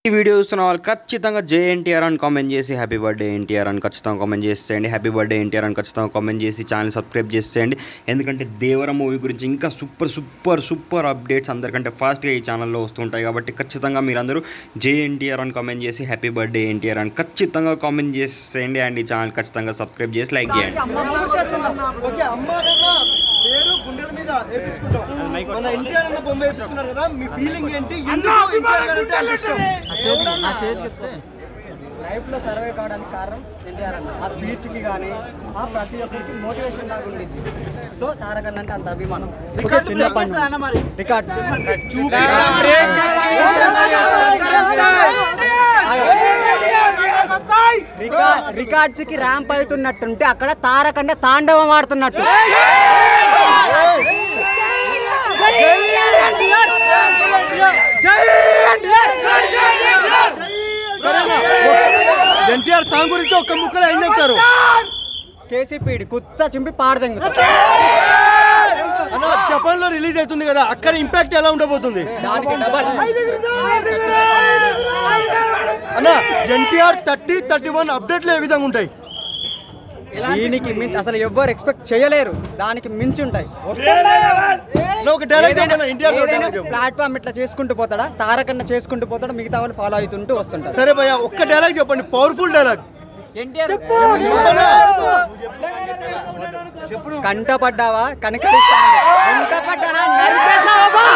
ఈ వీడియో చూస్తున్న వాళ్ళు ఖచ్చితంగా జేఎన్టీఆర్ అని కామెంట్ చేసి హ్యాపీ బర్త్డే ఎన్టీఆర్ అని ఖచ్చితంగా కామెంట్ చేసేయండి. హ్యాపీ బర్త్డే ఎన్టీఆర్ అని ఖచ్చితంగా కామెంట్ చేసి ఛానల్ సబ్స్క్రైబ్ చేసేయండి. ఎందుకంటే దేవర మూవీ గురించి ఇంకా సూపర్ అప్డేట్స్ అందరికంటే ఫాస్ట్గా ఈ ఛానల్లో వస్తుంటాయి. కాబట్టి ఖచ్చితంగా మీరందరూ జేఎన్టీఆర్ అని కామెంట్ చేసి హ్యాపీ బర్త్డే ఎన్టీఆర్ అని ఖచ్చితంగా కామెంట్ చేసేయండి. అండ్ ఈ ఛానల్ ఖచ్చితంగా సబ్స్క్రైబ్ చేసి లైక్ చేయండి. లైఫ్ లో సర్వే కావడానికి కారణం ఎన్టీఆర్ అన్న. ఆ స్పీచ్ కి కానీ ఆ ప్రతి ఒక్కరికి మోటివేషన్ లాగా ఉండేది. సో తారక్ అన్న అంటే అంత అభిమానం. రికార్డ్స్ కి ర్యాంప్ అవుతున్నట్టుంటే అక్కడ తారక్ అంటే తాండవం ఆడుతున్నట్టు. ఎన్టీఆర్ సాంగ్ గురించి ఒక్క ముక్కలో ఏం చెప్తారు? కేసీపీడి కుత్త చింపి పాడదెంగు అన్న జపాన్ లో రిలీజ్ అవుతుంది కదా, అక్కడ ఇంపాక్ట్ ఎలా ఉండబోతుంది? దానికి డబల్ అన్న ఎన్టీఆర్ 30-31 అప్డేట్లు ఏ విధంగా ఉంటాయి? దీనికి మించి అసలు ఎవ్వరు ఎక్స్పెక్ట్ చేయలేరు. దానికి మించి ఉంటాయి. ఒక డైలాగ్ ప్లాట్ఫామ్ ఇట్లా చేసుకుంటూ పోతాడా, తారకన్న చేసుకుంటూ పోతాడా, మిగతా వాళ్ళు ఫాలో అవుతుంటూ వస్తుంటారు. సరే భయ్యా, ఒక్క డైలాగ్ చెప్పండి, పవర్ఫుల్ డైలాగ్. కంటపడ్డావా కనకరిస్తావా, కంటపడ్డారా నరికేస్తావా.